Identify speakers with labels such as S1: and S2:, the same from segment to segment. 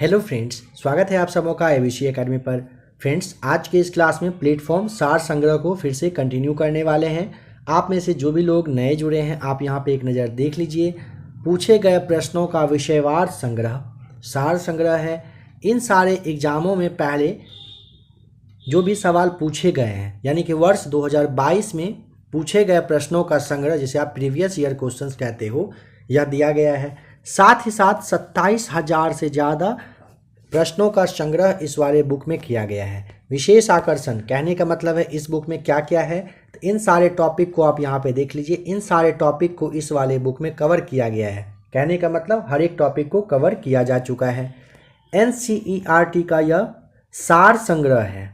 S1: Hello friends, स्वागत है आप सबों का एबीसी एकेडमी पर। फ्रेंड्स, आज के इस क्लास में प्लेटफॉर्म सार संग्रह को फिर से कंटिन्यू करने वाले हैं। आप में से जो भी लोग नए जुड़े हैं, आप यहाँ पे एक नज़र देख लीजिए। पूछे गए प्रश्नों का विषयवार संग्रह सार संग्रह है। इन सारे एग्जामों में पहले जो भी सवाल पूछे गए हैं, यानी कि वर्ष 2022 में पूछे गए प्रश्नों का संग्रह, जिसे आप प्रीवियस ईयर क्वेश्चंस कहते हो, यह दिया गया है। साथ ही साथ 27,000 से ज़्यादा प्रश्नों का संग्रह इस वाले बुक में किया गया है। विशेष आकर्षण कहने का मतलब है इस बुक में क्या क्या है, तो इन सारे टॉपिक को आप यहाँ पे देख लीजिए। इन सारे टॉपिक को इस वाले बुक में कवर किया गया है। कहने का मतलब हर एक टॉपिक को कवर किया जा चुका है। एनसीईआरटी का यह सार संग्रह है,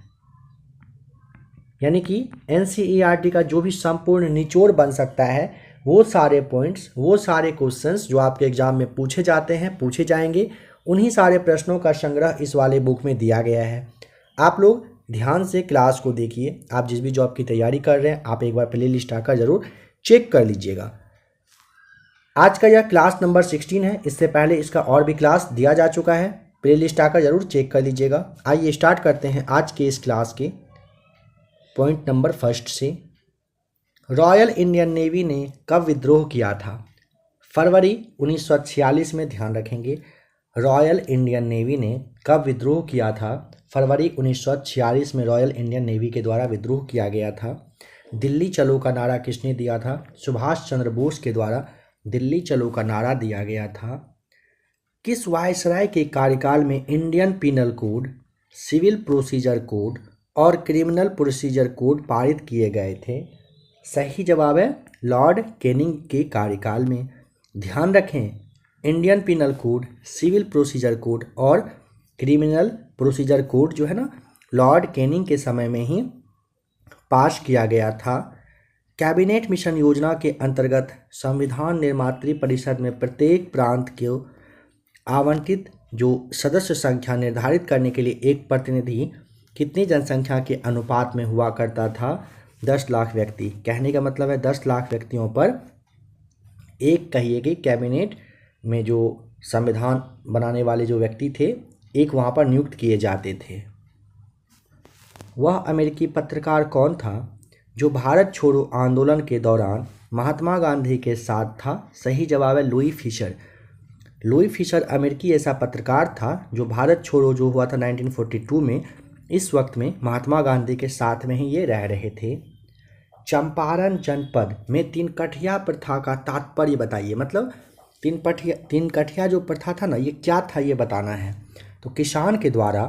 S1: यानी कि एनसीईआरटी का जो भी संपूर्ण निचोड़ बन सकता है, वो सारे पॉइंट्स, वो सारे क्वेश्चंस जो आपके एग्जाम में पूछे जाते हैं, पूछे जाएंगे, उन्हीं सारे प्रश्नों का संग्रह इस वाले बुक में दिया गया है। आप लोग ध्यान से क्लास को देखिए। आप जिस भी जॉब की तैयारी कर रहे हैं, आप एक बार प्ले लिस्ट आकर ज़रूर चेक कर लीजिएगा। आज का यह क्लास नंबर 16 है। इससे पहले इसका और भी क्लास दिया जा चुका है, प्ले लिस्ट आकर ज़रूर चेक कर लीजिएगा। आइए स्टार्ट करते हैं आज के इस क्लास के पॉइंट नंबर फर्स्ट से। रॉयल इंडियन नेवी ने कब विद्रोह किया था? फरवरी 1946 में। ध्यान रखेंगे, रॉयल इंडियन नेवी ने कब विद्रोह किया था? फरवरी 1946 में रॉयल इंडियन नेवी के द्वारा विद्रोह किया गया था। दिल्ली चलो का नारा किसने दिया था? सुभाष चंद्र बोस के द्वारा दिल्ली चलो का नारा दिया गया था। किस वायसराय के कार्यकाल में Indian penal code, civil procedure code और क्रिमिनल प्रोसीजर कोड पारित किए गए थे? सही जवाब है लॉर्ड कैनिंग के कार्यकाल में। ध्यान रखें, Indian penal code, civil procedure code और क्रिमिनल प्रोसीजर कोड जो है ना, लॉर्ड कैनिंग के समय में ही पास किया गया था। कैबिनेट मिशन योजना के अंतर्गत संविधान निर्मात्री परिषद में प्रत्येक प्रांत को आवंटित जो सदस्य संख्या निर्धारित करने के लिए एक प्रतिनिधि कितनी जनसंख्या के अनुपात में हुआ करता था? 10 लाख व्यक्ति। कहने का मतलब है 10 लाख व्यक्तियों पर एक, कहिए कि कैबिनेट में जो संविधान बनाने वाले जो व्यक्ति थे, एक वहाँ पर नियुक्त किए जाते थे। वह अमेरिकी पत्रकार कौन था जो भारत छोड़ो आंदोलन के दौरान महात्मा गांधी के साथ था? सही जवाब है लुई फिशर। लुई फिशर अमेरिकी ऐसा पत्रकार था जो भारत छोड़ो जो हुआ था 1942 में, इस वक्त में महात्मा गांधी के साथ में ही ये रह रहे थे। चंपारण जनपद में तीन कठिया प्रथा का तात्पर्य बताइए। मतलब तीन कठिया जो प्रथा था ना, ये क्या था ये बताना है। तो किसान के द्वारा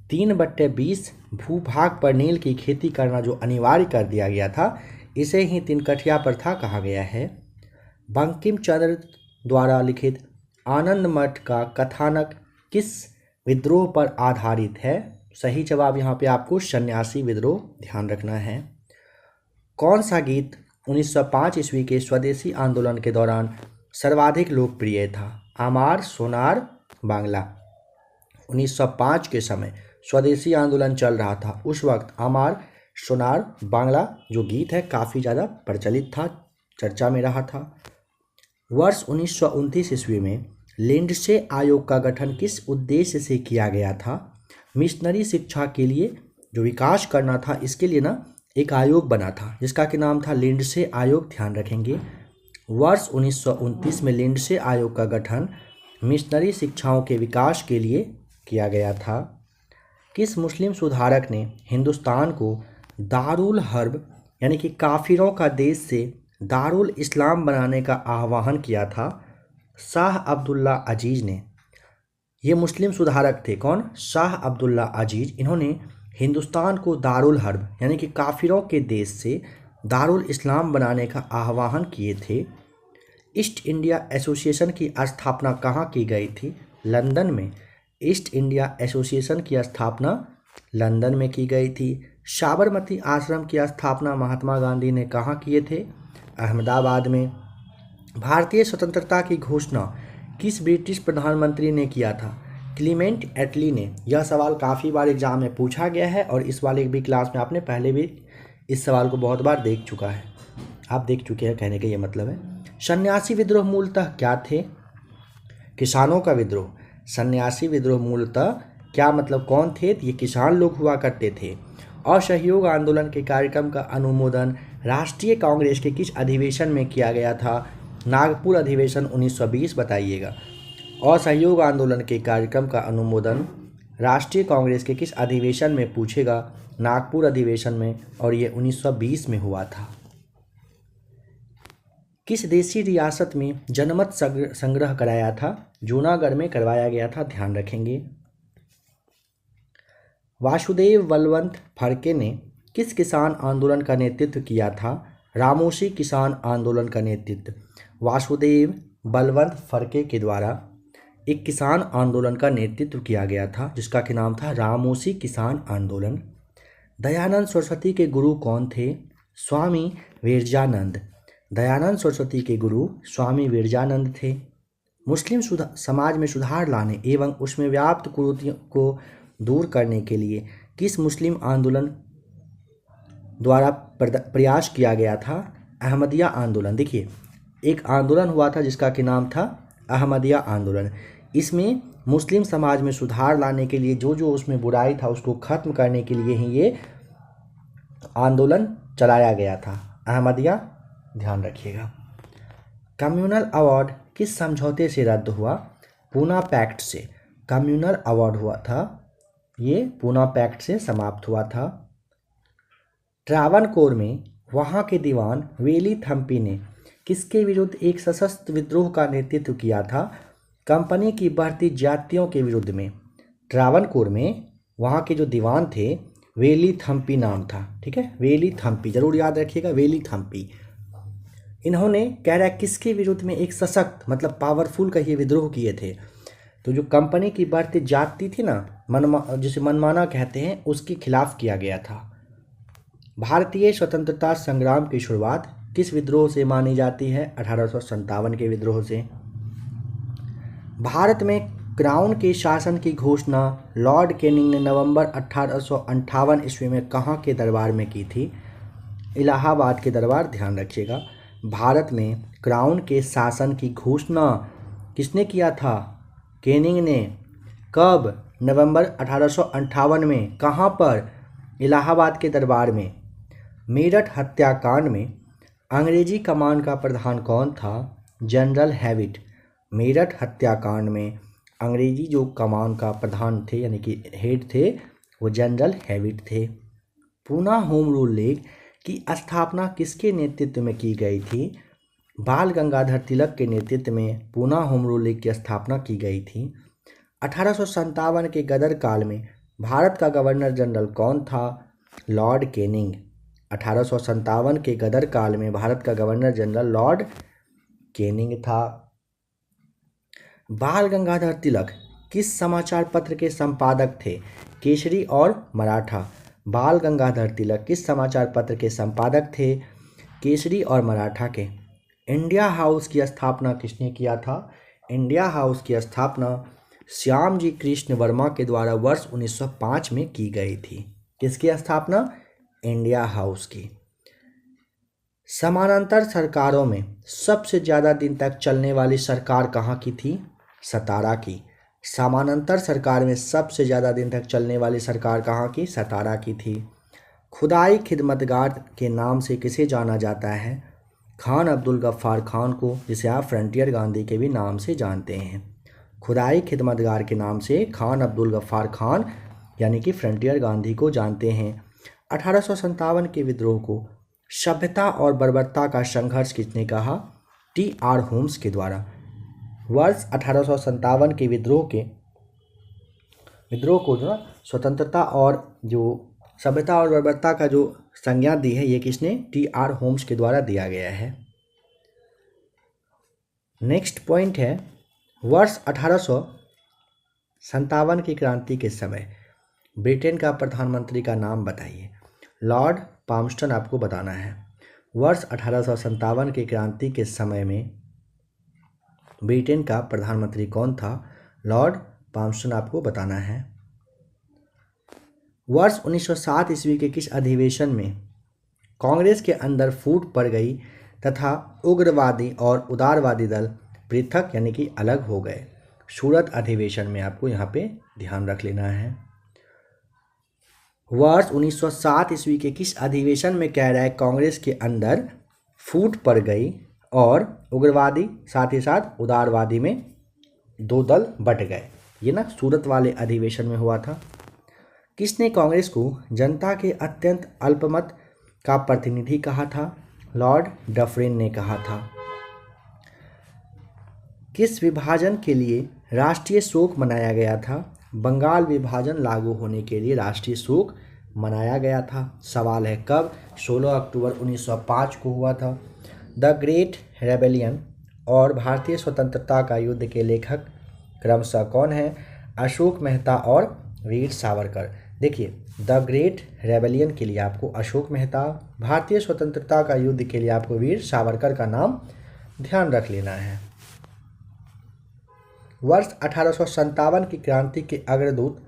S1: 3/20 भूभाग पर नील की खेती करना जो अनिवार्य कर दिया गया था, इसे ही तीन कठिया प्रथा कहा गया है। बंकिम चंद्र द्वारा लिखित आनंद मठ का कथानक किस विद्रोह पर आधारित है? सही जवाब यहाँ पे आपको सन्यासी विद्रोह ध्यान रखना है। कौन सा गीत 1905 ईस्वी के स्वदेशी आंदोलन के दौरान सर्वाधिक लोकप्रिय था? आमार, सोनार, बांग्ला। 1905 के समय स्वदेशी आंदोलन चल रहा था, उस वक्त आमार, सोनार, बांग्ला जो गीत है काफ़ी ज़्यादा प्रचलित था, चर्चा में रहा था। वर्ष 1929 ईस्वी में लिंडसे आयोग का गठन किस उद्देश्य से किया गया था? मिशनरी शिक्षा के लिए जो विकास करना था, इसके लिए ना एक आयोग बना था जिसका कि नाम था लिंडसे आयोग। ध्यान रखेंगे, वर्ष 1929 में लिंडसे आयोग का गठन मिशनरी शिक्षाओं के विकास के लिए किया गया था। किस मुस्लिम सुधारक ने हिंदुस्तान को दारुल हर्ब यानी कि काफिरों का देश से दारुल इस्लाम बनाने का आह्वान किया था? शाह अब्दुल्ला अजीज ने। ये मुस्लिम सुधारक थे। कौन? शाह अब्दुल्ला अजीज। इन्होंने हिंदुस्तान को दारुल हर्ब यानी कि काफिरों के देश से दारुल इस्लाम बनाने का आह्वान किए थे। ईस्ट इंडिया एसोसिएशन की स्थापना कहाँ की गई थी? लंदन में। ईस्ट इंडिया एसोसिएशन की स्थापना लंदन में की गई थी। साबरमती आश्रम की स्थापना महात्मा गांधी ने कहाँ किए थे? अहमदाबाद में। भारतीय स्वतंत्रता की घोषणा किस ब्रिटिश प्रधानमंत्री ने किया था? क्लीमेंट एटली ने। यह सवाल काफ़ी बार एग्जाम में पूछा गया है और इस वाले भी क्लास में आपने पहले भी इस सवाल को बहुत बार देख चुका है, आप देख चुके हैं, कहने का ये मतलब है। सन्यासी विद्रोह मूलतः क्या थे? किसानों का विद्रोह। सन्यासी विद्रोह मूलतः क्या मतलब कौन थे? ये किसान लोग हुआ करते थे। असहयोग आंदोलन के कार्यक्रम का अनुमोदन राष्ट्रीय कांग्रेस के किस अधिवेशन में किया गया था? नागपुर अधिवेशन 1920 बताइएगा। असहयोग आंदोलन के कार्यक्रम का अनुमोदन राष्ट्रीय कांग्रेस के किस अधिवेशन में पूछेगा? नागपुर अधिवेशन में, और ये 1920 में हुआ था। किस देशी रियासत में जनमत संग्रह कराया था? जूनागढ़ में करवाया गया था, ध्यान रखेंगे। वासुदेव बलवंत फड़के ने किस किसान आंदोलन का नेतृत्व किया था? रामोशी किसान आंदोलन का नेतृत्व वासुदेव बलवंत फड़के के द्वारा एक किसान आंदोलन का नेतृत्व किया गया था, जिसका कि नाम था रामोशी किसान आंदोलन। दयानंद सरस्वती के गुरु कौन थे? स्वामी विरजानंद। दयानंद सरस्वती के गुरु स्वामी विरजानंद थे। मुस्लिम समाज में सुधार लाने एवं उसमें व्याप्त कुरीतियों को दूर करने के लिए किस मुस्लिम आंदोलन द्वारा प्रयास किया गया था? अहमदिया आंदोलन। देखिए, एक आंदोलन हुआ था जिसका कि नाम था अहमदिया आंदोलन। इसमें मुस्लिम समाज में सुधार लाने के लिए जो जो उसमें बुराई था उसको खत्म करने के लिए ही ये आंदोलन चलाया गया था, अहमदिया, ध्यान रखिएगा। कम्युनल अवार्ड किस समझौते से रद्द हुआ? पूना पैक्ट से। कम्युनल अवार्ड हुआ था, ये पूना पैक्ट से समाप्त हुआ था। ट्रावनकोर में वहाँ के दीवान वेली थम्पी ने किसके विरुद्ध एक सशस्त्र विद्रोह का नेतृत्व किया था? कंपनी की बढ़ती ज्यादतियों के विरुद्ध में। ट्रावनकोर में वहाँ के जो दीवान थे वेली थम्पी नाम था, ठीक है, वेली थम्पी, जरूर याद रखिएगा, वेली थम्पी। इन्होंने कह रहा है किसके विरुद्ध में एक सशक्त मतलब पावरफुल का ये विद्रोह किए थे। तो जो कंपनी की बढ़ती जाति थी ना, जिसे मनमाना कहते हैं, उसके खिलाफ किया गया था। भारतीय स्वतंत्रता संग्राम की शुरुआत किस विद्रोह से मानी जाती है? 1857 के विद्रोह से। भारत में क्राउन के शासन की घोषणा लॉर्ड कैनिंग ने नवंबर 1858 ईस्वी में कहाँ के दरबार में की थी? इलाहाबाद के दरबार, ध्यान रखिएगा। भारत में क्राउन के शासन की घोषणा किसने किया था? कैनिंग ने। कब? नवंबर 1858 में। कहाँ पर? इलाहाबाद के दरबार में। मेरठ हत्याकांड में अंग्रेजी कमान का प्रधान कौन था? General Hewitt. मेरठ हत्याकांड में अंग्रेजी जो कमान का प्रधान थे यानी कि हेड थे वो जनरल हैविट थे। पूना होम रूल लीग की स्थापना किसके नेतृत्व में की गई थी? बाल गंगाधर तिलक के नेतृत्व में पूना होम रूल लीग की स्थापना की गई थी। 1857 के गदर काल में भारत का गवर्नर जनरल कौन था? Lord Canning. 1857 के गदर काल में भारत का गवर्नर जनरल लॉर्ड कैनिंग था। बाल गंगाधर तिलक किस समाचार पत्र के संपादक थे? केसरी और मराठा। बाल गंगाधर तिलक किस समाचार पत्र के संपादक थे? केसरी और मराठा के। इंडिया हाउस की स्थापना किसने किया था? इंडिया हाउस की स्थापना श्याम जी कृष्ण वर्मा के द्वारा वर्ष 1905 में की गई थी। किसकी स्थापना? इंडिया हाउस की। समानांतर सरकारों में सबसे ज़्यादा दिन तक चलने वाली सरकार कहाँ की थी? सतारा की। समानांतर सरकार में सबसे ज़्यादा दिन तक चलने वाली सरकार कहाँ की? सतारा की थी। खुदाई खिदमतगार के नाम से किसे जाना जाता है? खान अब्दुल गफ्फार खान को, जिसे आप फ्रंटियर गांधी के भी नाम से जानते हैं। खुदाई खिदमतगार के नाम से खान अब्दुल गफ्फार खान यानी कि फ्रंटियर गांधी को जानते हैं। 1857 के विद्रोह को सभ्यता और बर्बरता का संघर्ष किसने कहा? टी.आर. होम्स के द्वारा। वर्ष 1857 के विद्रोह को जो स्वतंत्रता और जो सभ्यता और बर्बरता का जो संज्ञा दी है ये किसने? टी.आर. होम्स के द्वारा दिया गया है। नेक्स्ट पॉइंट है, वर्ष 1857 की क्रांति के समय ब्रिटेन का प्रधानमंत्री का नाम बताइए। लॉर्ड पामस्टन आपको बताना है। वर्ष 1857 की क्रांति के समय में ब्रिटेन का प्रधानमंत्री कौन था? लॉर्ड पामस्टन आपको बताना है। वर्ष 1907 ईस्वी के किस अधिवेशन में कांग्रेस के अंदर फूट पड़ गई तथा उग्रवादी और उदारवादी दल पृथक यानी कि अलग हो गए? सूरत अधिवेशन में आपको यहाँ पे ध्यान रख लेना है। वर्ष 1907 ईस्वी के किस अधिवेशन में कह रहा है कांग्रेस के अंदर फूट पड़ गई और उग्रवादी साथ ही साथ उदारवादी में दो दल बट गए। ये ना सूरत वाले अधिवेशन में हुआ था। किसने कांग्रेस को जनता के अत्यंत अल्पमत का प्रतिनिधि कहा था? लॉर्ड डफरिन ने कहा था। किस विभाजन के लिए राष्ट्रीय शोक मनाया गया था? बंगाल विभाजन लागू होने के लिए राष्ट्रीय शोक मनाया गया था। सवाल है कब? 16 अक्टूबर 1905 को हुआ था। द ग्रेट रेबेलियन और भारतीय स्वतंत्रता का युद्ध के लेखक क्रमशः कौन है? अशोक मेहता और वीर सावरकर। देखिए, द ग्रेट रेबेलियन के लिए आपको अशोक मेहता, भारतीय स्वतंत्रता का युद्ध के लिए आपको वीर सावरकर का नाम ध्यान रख लेना है। वर्ष 1857 की क्रांति के अग्रदूत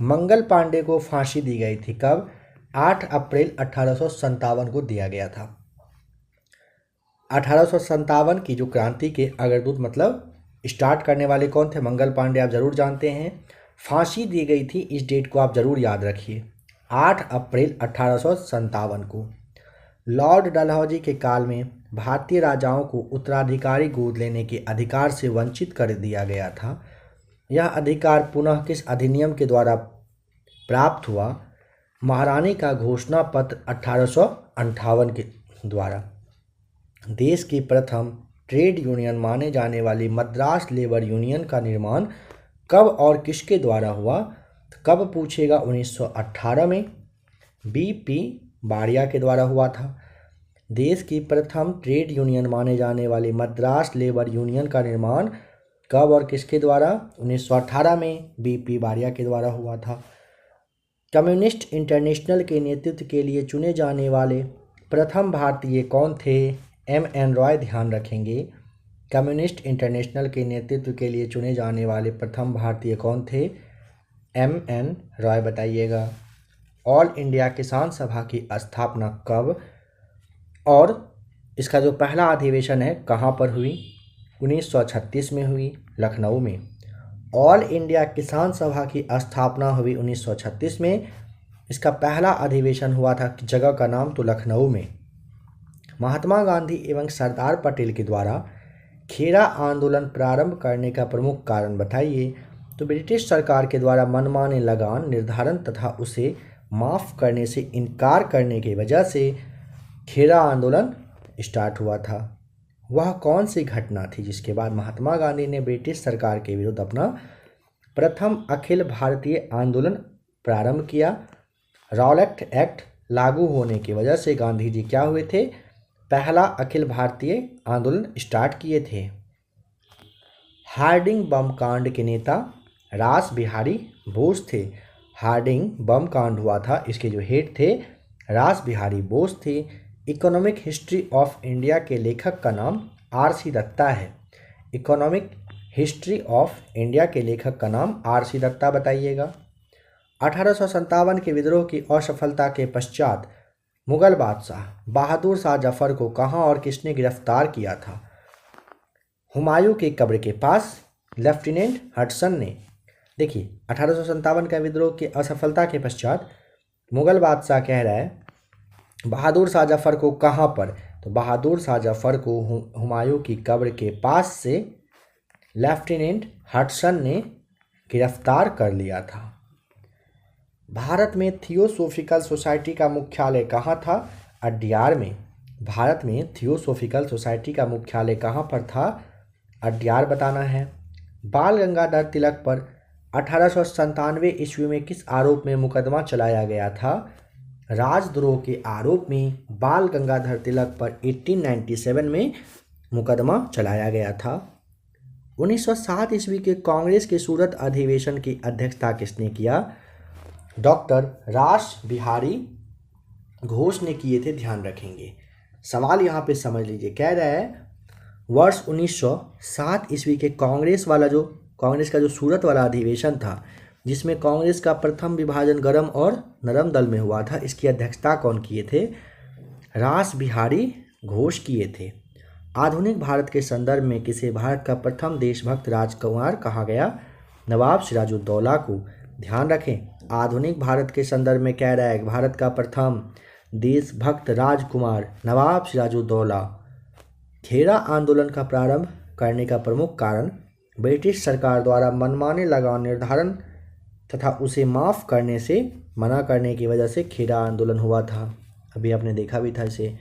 S1: मंगल पांडे को फांसी दी गई थी। कब? 8 अप्रैल 1857 को दिया गया था। 1857 की जो क्रांति के अग्रदूत मतलब स्टार्ट करने वाले कौन थे? मंगल पांडे, आप जरूर जानते हैं। फांसी दी गई थी, इस डेट को आप जरूर याद रखिए, 8 अप्रैल 1857 को। लॉर्ड डलहौजी के काल में भारतीय राजाओं को उत्तराधिकारी गोद लेने के अधिकार से वंचित कर दिया गया था। यह अधिकार पुनः किस अधिनियम के द्वारा प्राप्त हुआ? महारानी का घोषणा पत्र 1858 के द्वारा। देश की प्रथम ट्रेड यूनियन माने जाने वाली मद्रास लेबर यूनियन का निर्माण कब और किसके द्वारा हुआ? कब पूछेगा? 1918 में बीपी बाड़िया के द्वारा हुआ था। देश की प्रथम ट्रेड यूनियन माने जाने वाली मद्रास लेबर यूनियन का निर्माण कब और किसके द्वारा? 1918 में बीपी बाड़िया के द्वारा हुआ था। कम्युनिस्ट इंटरनेशनल के नेतृत्व के लिए चुने जाने वाले प्रथम भारतीय कौन थे? एम.एन. रॉय। ध्यान रखेंगे, कम्युनिस्ट इंटरनेशनल के नेतृत्व के लिए चुने जाने वाले प्रथम भारतीय कौन थे? एम.एन. रॉय बताइएगा। ऑल इंडिया किसान सभा की स्थापना कब और इसका जो पहला अधिवेशन है कहाँ पर हुई? 1936 में हुई, लखनऊ में। ऑल इंडिया किसान सभा की स्थापना हुई 1936 में। इसका पहला अधिवेशन हुआ था, जगह का नाम तो लखनऊ में। महात्मा गांधी एवं सरदार पटेल के द्वारा खेरा आंदोलन प्रारंभ करने का प्रमुख कारण बताइए। तो ब्रिटिश सरकार के द्वारा मनमाने लगान निर्धारण तथा उसे माफ़ करने से इनकार करने की वजह से खेरा आंदोलन स्टार्ट हुआ था। वह कौन सी घटना थी जिसके बाद महात्मा गांधी ने ब्रिटिश सरकार के विरुद्ध अपना प्रथम अखिल भारतीय आंदोलन प्रारंभ किया? रॉलेट एक्ट लागू होने की वजह से गांधी जी क्या हुए थे? पहला अखिल भारतीय आंदोलन स्टार्ट किए थे। हार्डिंग बम कांड के नेता रास बिहारी बोस थे। हार्डिंग बम कांड हुआ था, इसके जो हेड थे रास बिहारी बोस थे। इकोनॉमिक हिस्ट्री ऑफ इंडिया के लेखक का नाम आर.सी. दत्ता है। इकोनॉमिक हिस्ट्री ऑफ इंडिया के लेखक का नाम आर.सी. दत्ता बताइएगा। 1857 के विद्रोह की असफलता के पश्चात मुगल बादशाह बहादुर शाह जफर को कहाँ और किसने गिरफ्तार किया था? हुमायूं की कब्र के पास लेफ्टिनेंट हडसन ने। देखिए, 1857 का विद्रोह की असफलता के पश्चात मुगल बादशाह कह रहा है बहादुर शाह जफर को कहाँ पर? तो बहादुर शाह जफर को हुमायूं की कब्र के पास से लेफ्टिनेंट हडसन ने गिरफ्तार कर लिया था। भारत में थियोसोफिकल सोसाइटी का मुख्यालय कहाँ था? अड्यार में। भारत में थियोसोफिकल सोसाइटी का मुख्यालय कहाँ पर था? अड्यार बताना है। बाल गंगाधर तिलक पर 1897 ईस्वी में किस आरोप में मुकदमा चलाया गया था? राजद्रोह के आरोप में बाल गंगाधर तिलक पर 1897 में मुकदमा चलाया गया था। 1907 ईस्वी के कांग्रेस के सूरत अधिवेशन की अध्यक्षता किसने किया? डॉक्टर रास बिहारी घोष ने किए थे। ध्यान रखेंगे, सवाल यहाँ पे समझ लीजिए। कह रहा है वर्ष 1907 ईस्वी के कांग्रेस का जो सूरत वाला अधिवेशन था जिसमें कांग्रेस का प्रथम विभाजन गरम और नरम दल में हुआ था, इसकी अध्यक्षता कौन किए थे? रास बिहारी घोष किए थे। आधुनिक भारत के संदर्भ में किसे भारत का प्रथम देशभक्त राजकुमार कहा गया? नवाब सिराजुद्दौला को। ध्यान रखें, आधुनिक भारत के संदर्भ में कह रहा है भारत का प्रथम देशभक्त राजकुमार नवाब सिराजुद्दौला। खेड़ा आंदोलन का प्रारंभ करने का प्रमुख कारण ब्रिटिश सरकार द्वारा मनमाने लगान निर्धारण तथा उसे माफ़ करने से मना करने की वजह से खेड़ा आंदोलन हुआ था। अभी आपने देखा भी था इसे।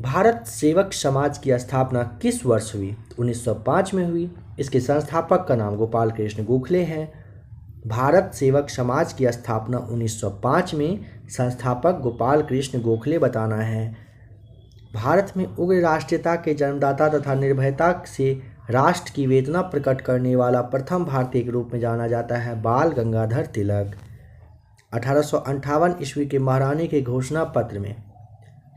S1: भारत सेवक समाज की स्थापना किस वर्ष हुई? 1905 में हुई। इसके संस्थापक का नाम गोपाल कृष्ण गोखले हैं। भारत सेवक समाज की स्थापना 1905 में, संस्थापक गोपाल कृष्ण गोखले बताना है। भारत में उग्र राष्ट्रीयता के जन्मदाता तथा निर्भयता से राष्ट्र की वेदना प्रकट करने वाला प्रथम भारतीय के रूप में जाना जाता है बाल गंगाधर तिलक। 1858 ईस्वी के महारानी के घोषणा पत्र में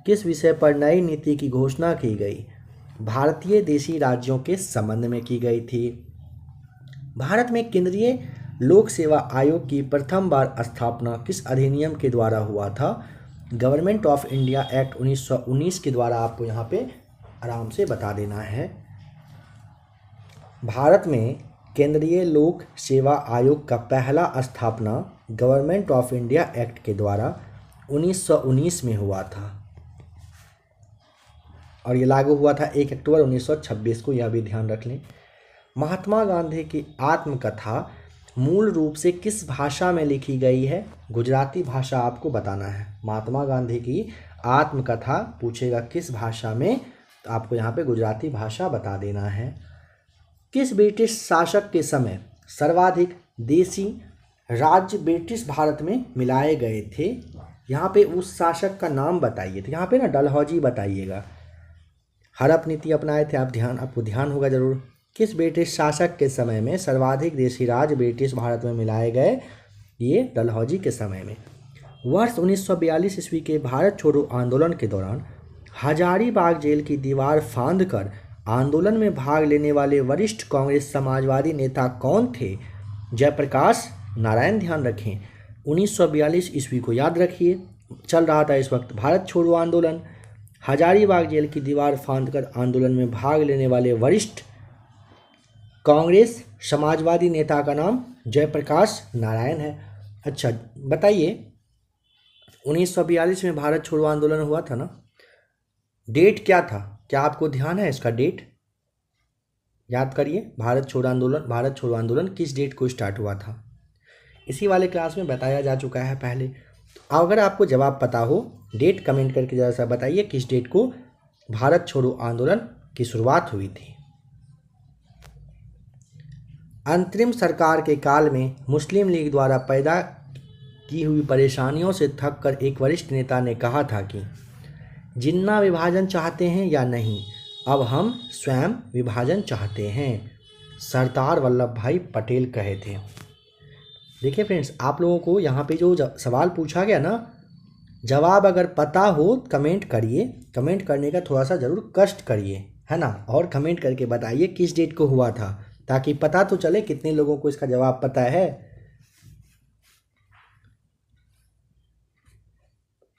S1: किस विषय पर नई नीति की घोषणा की गई? भारतीय देशी राज्यों के संबंध में की गई थी। भारत में केंद्रीय लोक सेवा आयोग की प्रथम बार स्थापना किस अधिनियम के द्वारा हुआ था? गवर्नमेंट ऑफ इंडिया एक्ट 1919 के द्वारा आपको यहाँ पे आराम से बता देना है। भारत में केंद्रीय लोक सेवा आयोग का पहला स्थापना गवर्नमेंट ऑफ इंडिया एक्ट के द्वारा 1919 में हुआ था और ये लागू हुआ था 1 अक्टूबर 1926 को, यह भी ध्यान रख लें। महात्मा गांधी की आत्मकथा मूल रूप से किस भाषा में लिखी गई है? गुजराती भाषा आपको बताना है। महात्मा गांधी की आत्मकथा पूछेगा किस भाषा में, तो आपको यहाँ पे गुजराती भाषा बता देना है। किस ब्रिटिश शासक के समय सर्वाधिक देसी राज्य ब्रिटिश भारत में मिलाए गए थे? यहाँ पे उस शासक का नाम बताइए। तो यहाँ पे ना डलहौजी बताइएगा। हड़प नीति अपनाए थे आपको ध्यान होगा जरूर। किस ब्रिटिश शासक के समय में सर्वाधिक देशी राज्य ब्रिटिश भारत में मिलाए गए? ये डलहौजी के समय में। वर्ष 1942 ईस्वी के भारत छोड़ो आंदोलन के दौरान हजारीबाग जेल की दीवार फांदकर आंदोलन में भाग लेने वाले वरिष्ठ कांग्रेस समाजवादी नेता कौन थे? जयप्रकाश नारायण। ध्यान रखें 1942 ईस्वी को याद रखिए, चल रहा था इस वक्त भारत छोड़ो आंदोलन। हजारीबाग जेल की दीवार फांदकर आंदोलन में भाग लेने वाले वरिष्ठ कांग्रेस समाजवादी नेता का नाम जयप्रकाश नारायण है। अच्छा बताइए, 1942 में भारत छोड़ो आंदोलन हुआ था ना, डेट क्या था? क्या आपको ध्यान है इसका डेट? याद करिए, भारत छोड़ो आंदोलन किस डेट को स्टार्ट हुआ था? इसी वाले क्लास में बताया जा चुका है पहले। तो अगर आपको जवाब पता हो, डेट कमेंट करके जरा सा बताइए किस डेट को भारत छोड़ो आंदोलन की शुरुआत हुई थी। अंतरिम सरकार के काल में मुस्लिम लीग द्वारा पैदा की हुई परेशानियों से थककर एक वरिष्ठ नेता ने कहा था कि जिन्ना विभाजन चाहते हैं या नहीं, अब हम स्वयं विभाजन चाहते हैं। सरदार वल्लभ भाई पटेल कहे थे। देखिए फ्रेंड्स, आप लोगों को यहाँ पे जो सवाल पूछा गया ना, जवाब अगर पता हो कमेंट करिए। कमेंट करने का थोड़ा सा ज़रूर कष्ट करिए, है ना, और कमेंट करके बताइए किस डेट को हुआ था, ताकि पता तो चले कितने लोगों को इसका जवाब पता है।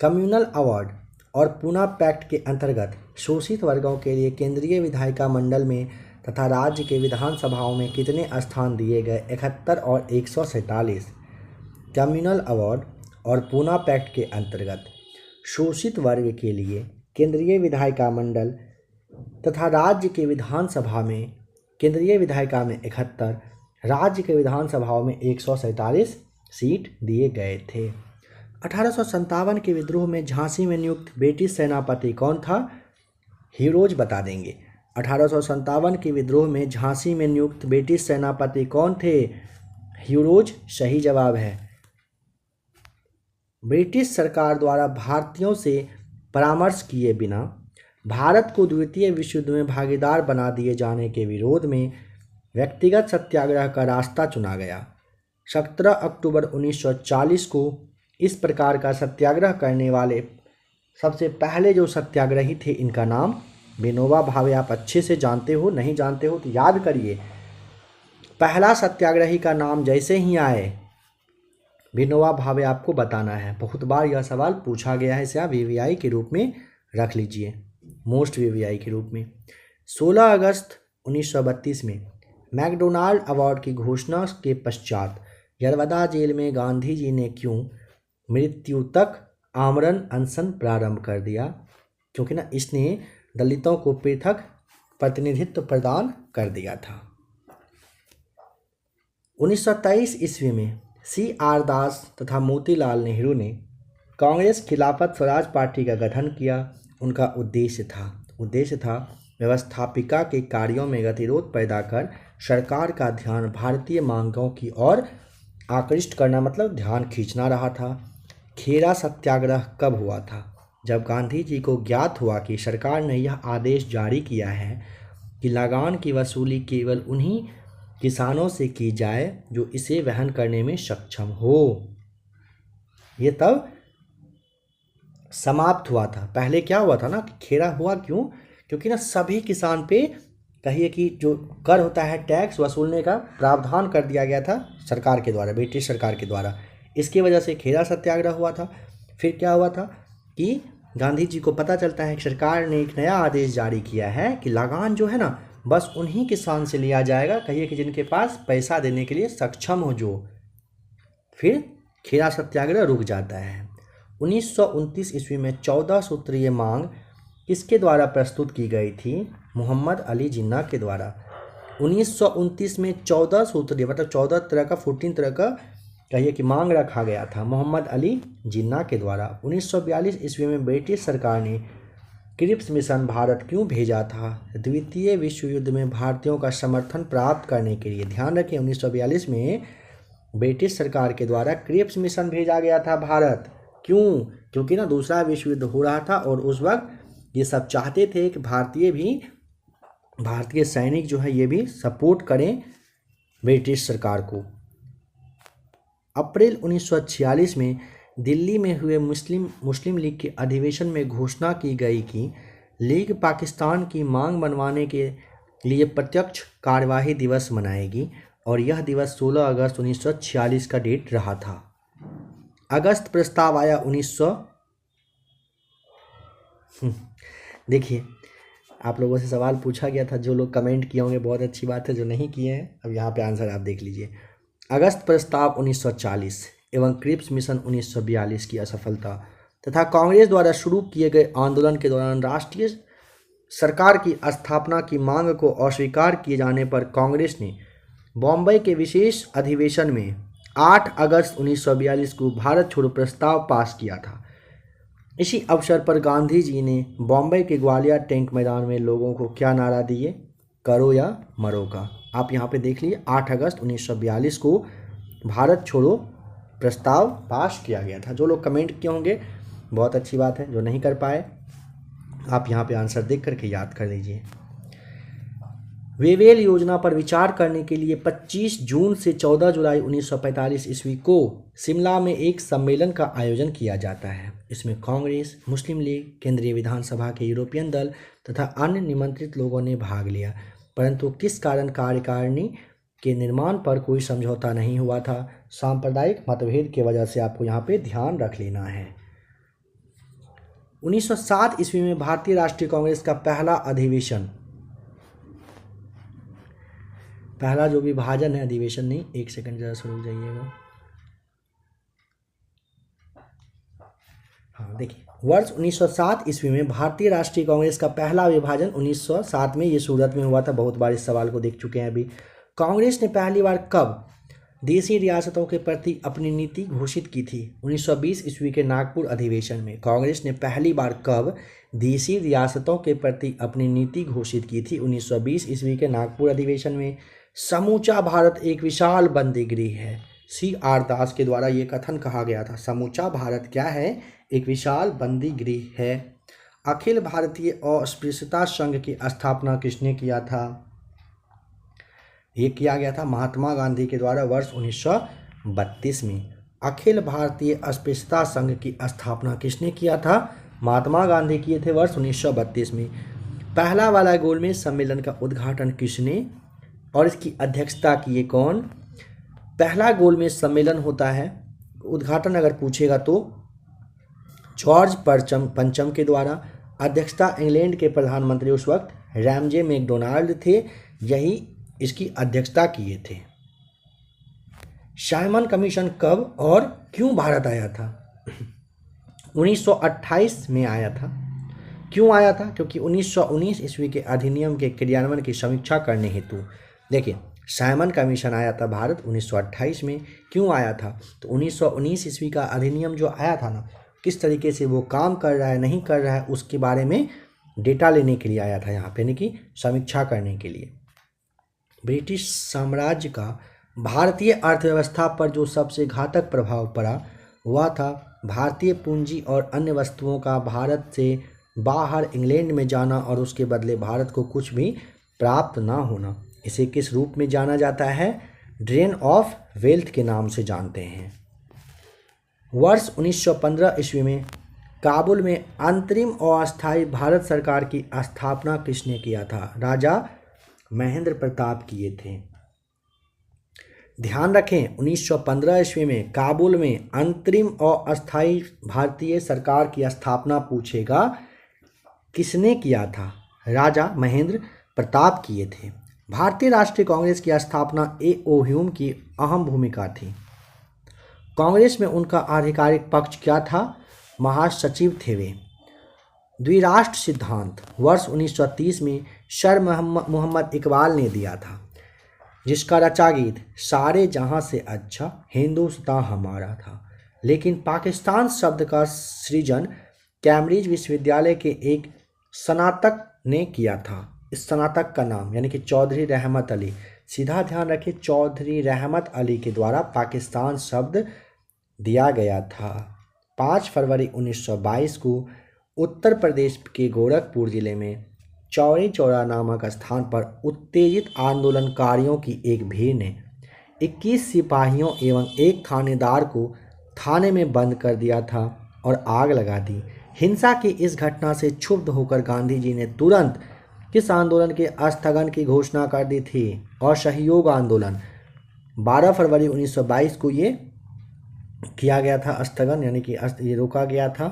S1: कम्युनल अवार्ड और पूना पैक्ट के अंतर्गत शोषित वर्गों के लिए केंद्रीय विधायिका मंडल में तथा राज्य के विधानसभाओं में कितने स्थान दिए गए? 71 और 147। कम्युनल अवार्ड और पूना पैक्ट के अंतर्गत शोषित वर्ग के लिए केंद्रीय विधायिका मंडल तथा राज्य के विधानसभा में, केंद्रीय विधायिका में 71, राज्य के विधानसभाओं में 147 सीट दिए गए थे। 1857 के विद्रोह में झांसी में नियुक्त ब्रिटिश सेनापति कौन था? हीरोज बता देंगे। 1857 के विद्रोह में झांसी में नियुक्त ब्रिटिश सेनापति कौन थे? हीरोज सही जवाब है। ब्रिटिश सरकार द्वारा भारतीयों से परामर्श किए बिना भारत को द्वितीय विश्व युद्ध में भागीदार बना दिए जाने के विरोध में व्यक्तिगत सत्याग्रह का रास्ता चुना गया। 17 अक्टूबर 1940 को इस प्रकार का सत्याग्रह करने वाले सबसे पहले जो सत्याग्रही थे, इनका नाम विनोबा भावे। आप अच्छे से जानते हो, नहीं जानते हो तो याद करिए। पहला सत्याग्रही का नाम जैसे ही आए विनोबा भावे आपको बताना है। बहुत बार यह सवाल पूछा गया है, इसे आप वीवीआई के रूप में रख लीजिए। मोस्ट वीवीआई के रूप में। 16 अगस्त 1932 में मैकडोनाल्ड अवार्ड की घोषणा के पश्चात यरवदा जेल में गांधी जी ने क्यों मृत्यु तक आमरण अनशन प्रारंभ कर दिया? क्योंकि ना इसने दलितों को पृथक प्रतिनिधित्व प्रदान कर दिया था। 1923 ईस्वी में C.R. दास तथा मोतीलाल नेहरू ने कांग्रेस खिलाफत स्वराज पार्टी का गठन किया। उनका उद्देश्य था व्यवस्थापिका के कार्यों में गतिरोध पैदा कर सरकार का ध्यान भारतीय मांगों की ओर आकृष्ट करना, मतलब ध्यान खींचना रहा था। खेरा सत्याग्रह कब हुआ था? जब गांधी जी को ज्ञात हुआ कि सरकार ने यह आदेश जारी किया है कि लगान की वसूली केवल उन्हीं किसानों से की जाए जो इसे वहन करने में सक्षम हो। ये तब समाप्त हुआ था। पहले क्या हुआ था ना, खेरा हुआ क्यों? क्योंकि ना सभी किसान पे कहिए कि जो कर होता है टैक्स वसूलने का प्रावधान कर दिया गया था सरकार के द्वारा, ब्रिटिश सरकार के द्वारा। इसकी वजह से खेरा सत्याग्रह हुआ था। फिर क्या हुआ था कि गांधी जी को पता चलता है कि सरकार ने एक नया आदेश जारी किया है कि लगान जो है ना बस उन्हीं किसान से लिया जाएगा, कहिए कि जिनके पास पैसा देने के लिए सक्षम हो जो। फिर खेरा सत्याग्रह रुक जाता है। 1929 ईस्वी में 14 सूत्रीय मांग किसके द्वारा प्रस्तुत की गई थी? मोहम्मद अली जिन्ना के द्वारा। 1929 में 14 सूत्रीय मतलब 14 तरह का 14 तरह का कहिए कि मांग रखा गया था मोहम्मद अली जिन्ना के द्वारा। 1942 ईस्वी में ब्रिटिश सरकार ने क्रिप्स मिशन भारत क्यों भेजा था? द्वितीय विश्व युद्ध में भारतीयों का समर्थन प्राप्त करने के लिए। ध्यान रखें 1942 में ब्रिटिश सरकार के द्वारा क्रिप्स मिशन भेजा गया था भारत। क्यों? क्योंकि ना दूसरा विश्व युद्ध हो रहा था और उस वक्त ये सब चाहते थे कि भारतीय सैनिक जो है ये भी सपोर्ट करें ब्रिटिश सरकार को। अप्रैल 1946 में दिल्ली में हुए मुस्लिम लीग के अधिवेशन में घोषणा की गई कि लीग पाकिस्तान की मांग मनवाने के लिए प्रत्यक्ष कार्यवाही दिवस मनाएगी और यह दिवस 16 अगस्त 1946 का डेट रहा था। अगस्त प्रस्ताव आया 1900। देखिए आप लोगों से सवाल पूछा गया था, जो लोग कमेंट किए होंगे बहुत अच्छी बात है, जो नहीं किए हैं अब यहाँ पे आंसर आप देख लीजिए। अगस्त प्रस्ताव 1940 एवं क्रिप्स मिशन 1942 की असफलता तथा कांग्रेस द्वारा शुरू किए गए आंदोलन के दौरान राष्ट्रीय सरकार की स्थापना की मांग को अस्वीकार किए जाने पर कांग्रेस ने बॉम्बे के विशेष अधिवेशन में 8 अगस्त 1942 को भारत छोड़ो प्रस्ताव पास किया था। इसी अवसर पर गांधी जी ने बॉम्बे के ग्वालियर टैंक मैदान में लोगों को क्या नारा दिए? करो या मरो का। आप यहाँ पे देख लीजिए 8 अगस्त 1942 को भारत छोड़ो प्रस्ताव पास किया गया था। जो लोग कमेंट किए होंगे बहुत अच्छी बात है, जो नहीं कर पाए आप यहाँ पे आंसर देख करके याद कर लीजिए। वेवेल योजना पर विचार करने के लिए 25 जून से 14 जुलाई 1945 ईस्वी को शिमला में एक सम्मेलन का आयोजन किया जाता है। इसमें कांग्रेस, मुस्लिम लीग, केंद्रीय विधानसभा के यूरोपियन दल तथा अन्य निमंत्रित लोगों ने भाग लिया, परंतु किस कारण कार्यकारिणी के निर्माण पर कोई समझौता नहीं हुआ था? सांप्रदायिक मतभेद की वजह से आपको यहाँ पे ध्यान रख लेना है। 1907 ईस्वी में भारतीय राष्ट्रीय कांग्रेस का पहला अधिवेशन, पहला जो विभाजन है, अधिवेशन नहीं, एक सेकंड जरा सुन जाइएगा। हाँ देखिए, वर्ष 1907 ईस्वी में भारतीय राष्ट्रीय कांग्रेस का पहला विभाजन 1907 में ये सूरत में हुआ था। बहुत बार इस सवाल को देख चुके हैं अभी। कांग्रेस ने पहली बार कब देशी रियासतों के प्रति अपनी नीति घोषित की थी? 1920 ईस्वी के नागपुर अधिवेशन में कांग्रेस ने पहली बार कब देशी रियासतों के प्रति अपनी नीति घोषित की थी? 1920 ईस्वी के नागपुर अधिवेशन में। समूचा भारत एक विशाल बंदीगृह है। C.R. दास के द्वारा ये कथन कहा गया था। समूचा भारत क्या है? एक विशाल बंदीगृह है। अखिल भारतीय अस्पृश्यता संघ की स्थापना किसने किया था? ये किया गया था महात्मा गांधी के द्वारा वर्ष 1932 में। अखिल भारतीय अस्पृश्यता संघ की स्थापना किसने किया था? महात्मा गांधी किए थे वर्ष 1932 में। पहला वाला गोलमेज सम्मेलन का उद्घाटन किसने और इसकी अध्यक्षता किए कौन? पहला गोलमेज सम्मेलन होता है, उद्घाटन अगर पूछेगा तो जॉर्ज पंचम के द्वारा, अध्यक्षता इंग्लैंड के प्रधानमंत्री उस वक्त रैमजे मैकडोनाल्ड थे, यही इसकी अध्यक्षता किए थे। साइमन कमीशन कब और क्यों भारत आया था? 1928 में आया था। क्यों आया था? क्योंकि 1919 ईस्वी के अधिनियम के क्रियान्वयन की समीक्षा करने हेतु। देखिए, साइमन कमीशन आया था भारत 1928 में। क्यों आया था? तो 1919 ईस्वी का अधिनियम जो आया था ना, किस तरीके से वो काम कर रहा है नहीं कर रहा है उसके बारे में डेटा लेने के लिए आया था यहाँ पे, यानी कि समीक्षा करने के लिए। ब्रिटिश साम्राज्य का भारतीय अर्थव्यवस्था पर जो सबसे घातक प्रभाव पड़ा वह था भारतीय पूंजी और अन्य वस्तुओं का भारत से बाहर इंग्लैंड में जाना और उसके बदले भारत को कुछ भी प्राप्त ना होना। इसे किस रूप में जाना जाता है? ड्रेन ऑफ वेल्थ के नाम से जानते हैं। वर्ष 1915 ईस्वी में काबुल में अंतरिम और अस्थायी भारत सरकार की स्थापना किसने किया था? राजा महेंद्र प्रताप किए थे। ध्यान रखें, 1915 ईस्वी में काबुल में अंतरिम और अस्थायी भारतीय सरकार की स्थापना पूछेगा, किसने किया था? राजा महेंद्र प्रताप किए थे। भारतीय राष्ट्रीय कांग्रेस की स्थापना ए.ओ. ह्यूम की अहम भूमिका थी। कांग्रेस में उनका आधिकारिक पक्ष क्या था? महासचिव थे वे। द्विराष्ट्र सिद्धांत वर्ष 1930 में सर मोहम्मद इकबाल ने दिया था, जिसका रचा गीत सारे जहां से अच्छा हिंदुस्तान हमारा था। लेकिन पाकिस्तान शब्द का सृजन कैम्ब्रिज विश्वविद्यालय के एक स्नातक ने किया था। इस स्नातक का नाम यानी कि चौधरी रहमत अली, सीधा ध्यान रखें, चौधरी रहमत अली के द्वारा पाकिस्तान शब्द दिया गया था। 5 फरवरी 1922 को उत्तर प्रदेश के गोरखपुर जिले में चौरी चौरा नामक स्थान पर उत्तेजित आंदोलनकारियों की एक भीड़ ने 21 सिपाहियों एवं एक थानेदार को थाने में बंद कर दिया था और आग लगा दी। हिंसा की इस घटना से क्षुब्ध होकर गांधी जी ने तुरंत किस आंदोलन के स्थगन की घोषणा कर दी थी? असहयोग आंदोलन। 12 फरवरी 1922 को ये किया गया था स्थगन, यानी कि ये रोका गया था।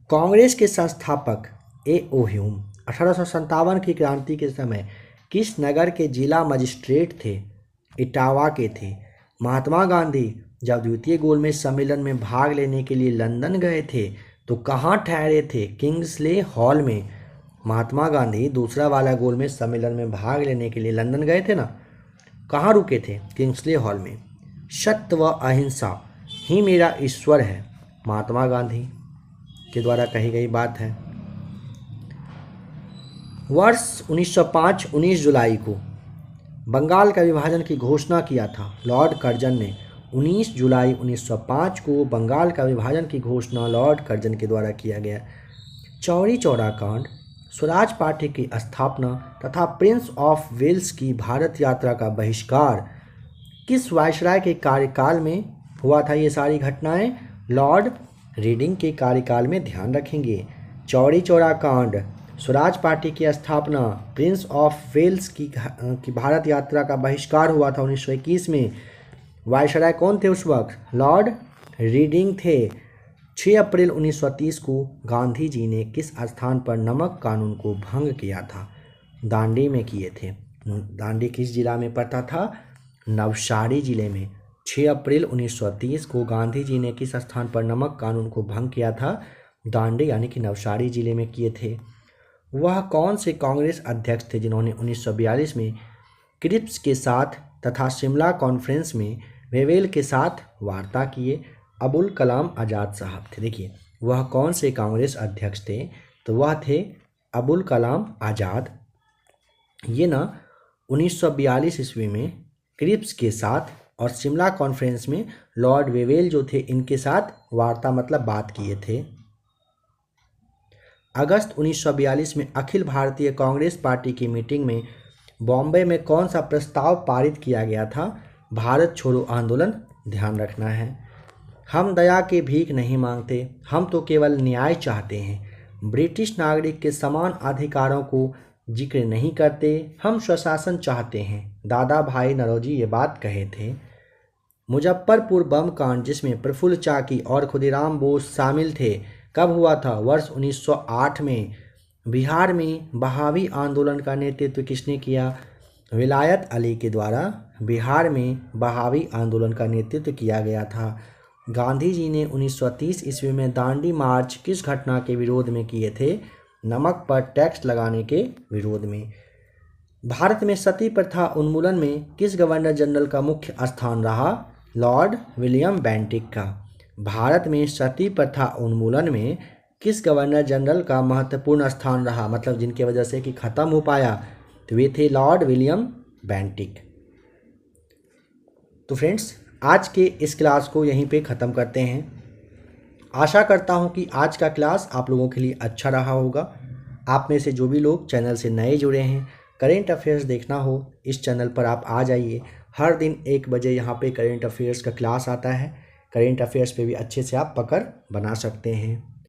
S1: कांग्रेस के संस्थापक ए.ओ. ह्यूम 1857 की क्रांति के समय किस नगर के जिला मजिस्ट्रेट थे? इटावा के थे। महात्मा गांधी जब द्वितीय गोलमेज सम्मेलन में भाग लेने के लिए लंदन गए थे तो कहाँ ठहरे थे? किंग्सले हॉल में। महात्मा गांधी दूसरा वाला गोलमेज सम्मेलन में भाग लेने के लिए लंदन गए थे ना, कहाँ रुके थे? किंग्सले हॉल में। सत्य व अहिंसा ही मेरा ईश्वर है, महात्मा गांधी के द्वारा कही गई बात है। वर्ष 1905 19 जुलाई को बंगाल का विभाजन की घोषणा किया था लॉर्ड कर्जन ने। 19 जुलाई 1905 को बंगाल का विभाजन की घोषणा लॉर्ड कर्जन के द्वारा किया गया। चौरी चौरा कांड, स्वराज पार्टी की स्थापना तथा प्रिंस ऑफ वेल्स की भारत यात्रा का बहिष्कार किस वायसराय के कार्यकाल में हुआ था? ये सारी घटनाएं लॉर्ड रीडिंग के कार्यकाल में, ध्यान रखेंगे। चौरी चौरा कांड, स्वराज पार्टी की स्थापना, प्रिंस ऑफ वेल्स की भारत यात्रा का बहिष्कार हुआ था 1921 में। वायसराय कौन थे उस वक्त? लॉर्ड रीडिंग थे। 6 अप्रैल 1930 को गांधी जी ने किस स्थान पर नमक कानून को भंग किया था? दांडी में किए थे। दांडी किस जिला में पड़ता था? नवसारी जिले में। 6 अप्रैल 1930 को गांधी जी ने किस स्थान पर नमक कानून को भंग किया था? दांडी यानी कि नवसारी जिले में किए थे। वह कौन से कांग्रेस अध्यक्ष थे जिन्होंने 1942 में क्रिप्स के साथ तथा शिमला कॉन्फ्रेंस में वेवेल के साथ वार्ता किए? अबुल कलाम आज़ाद साहब थे। देखिए, वह कौन से कांग्रेस अध्यक्ष थे? तो वह थे अबुल कलाम आज़ाद। ये ना 1942 ईस्वी में क्रिप्स के साथ और शिमला कॉन्फ्रेंस में लॉर्ड वेवेल जो थे इनके साथ वार्ता मतलब बात किए थे। अगस्त 1942 में अखिल भारतीय कांग्रेस पार्टी की मीटिंग में बॉम्बे में कौन सा प्रस्ताव पारित किया गया था? भारत छोड़ो आंदोलन, ध्यान रखना है। हम दया की भीख नहीं मांगते, हम तो केवल न्याय चाहते हैं। ब्रिटिश नागरिक के समान अधिकारों को जिक्र नहीं करते, हम स्वशासन चाहते हैं। दादा भाई नौरोजी ये बात कहे थे। मुजफ्फरपुर बम कांड जिसमें प्रफुल्ल चाकी और खुदीराम बोस शामिल थे, कब हुआ था? वर्ष 1908 में। बिहार में बहावी आंदोलन का नेतृत्व किसने किया? विलायत अली के द्वारा बिहार में बहावी आंदोलन का नेतृत्व किया गया था। गांधी जी ने 1930 ईस्वी में दांडी मार्च किस घटना के विरोध में किए थे? नमक पर टैक्स लगाने के विरोध में। भारत में सती प्रथा उन्मूलन में किस गवर्नर जनरल का मुख्य स्थान रहा? लॉर्ड विलियम बेंटिक का। भारत में सती प्रथा उन्मूलन में किस गवर्नर जनरल का महत्वपूर्ण स्थान रहा, मतलब जिनकी वजह से कि ख़त्म हो पाया, तो वे थे लॉर्ड विलियम बेंटिक। तो फ्रेंड्स, आज के इस क्लास को यहीं पे ख़त्म करते हैं। आशा करता हूँ कि आज का क्लास आप लोगों के लिए अच्छा रहा होगा। आप में से जो भी लोग चैनल से नए जुड़े हैं, करेंट अफेयर्स देखना हो, इस चैनल पर आप आ जाइए। हर दिन 1 बजे यहाँ पे करेंट अफेयर्स का क्लास आता है। करेंट अफेयर्स पे भी अच्छे से आप पकड़ बना सकते हैं।